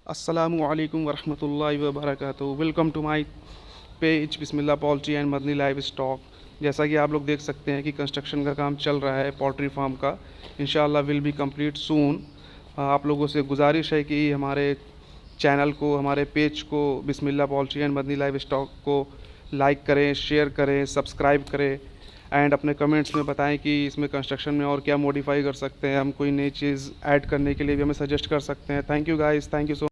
अस्सलामुअलैकुम वरहमतुल्लाहि वबरकातुहू। Welcome to my page Bismillah poultry and Madni livestock. जैसा कि आप लोग देख सकते हैं कि कंस्ट्रक्शन का काम चल रहा है पोल्ट्री फार्म का। इंशाल्लाह विल बी कंप्लीट सून। आप लोगों से गुजारिश है कि हमारे चैनल को, हमारे पेज को, Bismillah poultry and Madni livestock को लाइक करें, शेयर करें, सब्सक्राइब करें एंड अपने कमेंट्स में बताएं कि इसमें कंस्ट्रक्शन में और क्या मॉडिफाई कर सकते हैं। हम कोई नई चीज़ ऐड करने के लिए भी हमें सजेस्ट कर सकते हैं। Thank you guys, thank you so